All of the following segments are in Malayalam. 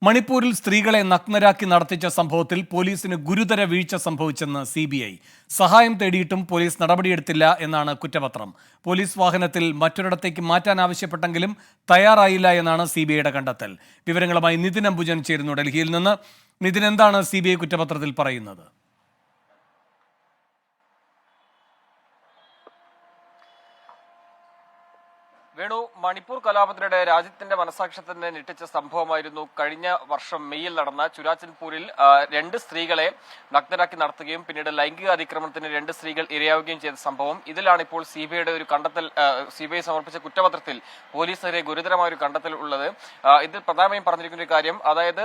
മണിപ്പൂരിൽ സ്ത്രീകളെ നഗ്നരാക്കി നടത്തിച്ച സംഭവത്തിൽ പോലീസിന് ഗുരുതര വീഴ്ച സംഭവിച്ചെന്ന് CBI. സഹായം തേടിയിട്ടും പോലീസ് നടപടിയെടുത്തില്ല എന്നാണ് കുറ്റപത്രം. പോലീസ് വാഹനത്തിൽ മറ്റൊരിടത്തേക്ക് മാറ്റാൻ ആവശ്യപ്പെട്ടെങ്കിലും തയ്യാറായില്ല എന്നാണ് CBIയുടെ കണ്ടെത്തൽ. വിവരങ്ങളുമായി നിതിൻ അംബുജൻ ചേരുന്നു ഡൽഹിയിൽ നിന്ന്. നിതിൻ, എന്താണ് CBI കുറ്റപത്രത്തിൽ പറയുന്നത്? വേണു, മണിപ്പൂർ കലാപത്തിനിടെ രാജ്യത്തിന്റെ മനസാക്ഷ്യത്തെ തന്നെ ഞെട്ടിച്ച സംഭവമായിരുന്നു കഴിഞ്ഞ വർഷം മെയ്യിൽ നടന്ന ചുരാചന്ദ്പൂരിൽ 2 സ്ത്രീകളെ നഗ്നരാക്കി നടത്തുകയും പിന്നീട് ലൈംഗിക അതിക്രമണത്തിന് 2 സ്ത്രീകൾ ഇരയാവുകയും ചെയ്ത സംഭവം. ഇതിലാണ് ഇപ്പോൾ CBIയുടെ ഒരു കണ്ടെത്തൽ, CBI സമർപ്പിച്ച കുറ്റപത്രത്തിൽ പോലീസിനെതിരെ ഗുരുതരമായ ഒരു കണ്ടെത്തൽ ഉള്ളത്. ഇത് പ്രധാനമായും പറഞ്ഞിരിക്കുന്ന ഒരു കാര്യം, അതായത്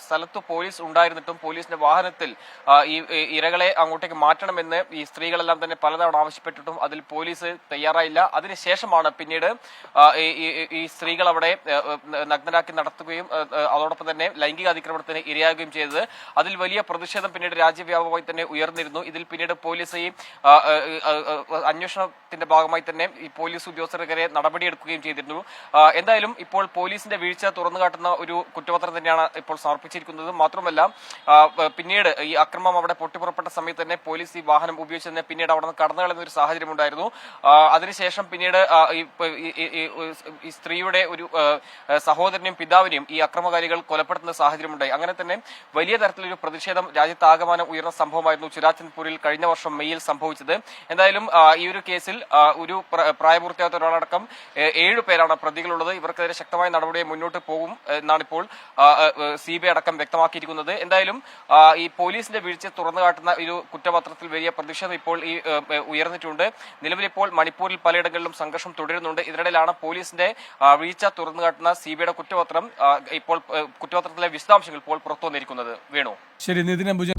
സ്ഥലത്ത് പോലീസ് ഉണ്ടായിരുന്നിട്ടും പോലീസിന്റെ വാഹനത്തിൽ ഈ ഇരകളെ അങ്ങോട്ടേക്ക് മാറ്റണമെന്ന് ഈ സ്ത്രീകളെല്ലാം തന്നെ പലതവണ ആവശ്യപ്പെട്ടിട്ടും അതിൽ പോലീസ് തയ്യാറായില്ല. അതിനുശേഷമാണ് പിന്നീട് ഈ സ്ത്രീകൾ അവിടെ നഗ്നരാക്കി നടത്തുകയും അതോടൊപ്പം തന്നെ ലൈംഗിക അതിക്രമണത്തിന് ഇരയാകുകയും ചെയ്തത്. അതിൽ വലിയ പ്രതിഷേധം പിന്നീട് രാജ്യവ്യാപകമായി തന്നെ ഉയർന്നിരുന്നു. ഇതിൽ പിന്നീട് പോലീസ് ഈ അന്വേഷണത്തിന്റെ ഭാഗമായി തന്നെ ഈ പോലീസ് ഉദ്യോഗസ്ഥർക്കെതിരെ നടപടിയെടുക്കുകയും ചെയ്തിരുന്നു. എന്തായാലും ഇപ്പോൾ പോലീസിന്റെ വീഴ്ച തുറന്നുകാട്ടുന്ന ഒരു കുറ്റപത്രം തന്നെയാണ് ഇപ്പോൾ സമർപ്പിച്ചിരിക്കുന്നത്. മാത്രമല്ല, പിന്നീട് ഈ അക്രമം അവിടെ പൊട്ടിപ്പുറപ്പെട്ട സമയത്ത് തന്നെ പോലീസ് ഈ വാഹനം ഉപയോഗിച്ച് തന്നെ പിന്നീട് അവിടെ നിന്ന് കടന്നു കളയുന്ന ഒരു സാഹചര്യം ഉണ്ടായിരുന്നു. അതിനുശേഷം പിന്നീട് ഈ സ്ത്രീയുടെ ഒരു സഹോദരനെയും പിതാവിനെയും ഈ അക്രമകാരികൾ കൊലപ്പെടുത്തുന്ന സാഹചര്യമുണ്ടായി. അങ്ങനെ തന്നെ വലിയ തരത്തിലൊരു പ്രതിഷേധം രാജ്യത്താകമാനം ഉയർന്ന സംഭവമായിരുന്നു ചുരാചന്ദ്പൂരിൽ കഴിഞ്ഞ വർഷം മെയ്യിൽ സംഭവിച്ചത്. എന്തായാലും ഈ ഒരു കേസിൽ ഒരു പ്രായപൂർത്തിയാത്ത ഒരാളടക്കം 7 പേരാണ് പ്രതികളുള്ളത്. ഇവർക്കെതിരെ ശക്തമായ നടപടിയെ മുന്നോട്ട് പോകും എന്നാണ് ഇപ്പോൾ CBI അടക്കം വ്യക്തമാക്കിയിരിക്കുന്നത്. എന്തായാലും ഈ പോലീസിന്റെ വീഴ്ച തുറന്നുകാട്ടുന്ന ഒരു കുറ്റപത്രത്തിൽ വലിയ പ്രതിഷേധം ഇപ്പോൾ ഈ ഉയർന്നിട്ടുണ്ട്. നിലവിൽ ഇപ്പോൾ മണിപ്പൂരിൽ പലയിടങ്ങളിലും സംഘർഷം തുടരുന്നുണ്ട്. ഇതിനിടയിലാണ് പോലീസിന്റെ വീഴ്ച തുറന്നുകാട്ടുന്ന CBIയുടെ കുറ്റപത്രം ഇപ്പോൾ കുറ്റപത്രത്തിലെ വിശദാംശങ്ങൾ ഇപ്പോൾ പുറത്തു വന്നിരിക്കുന്നത്. വേണു, ശരി. നിതിൻ അംബുജൻ.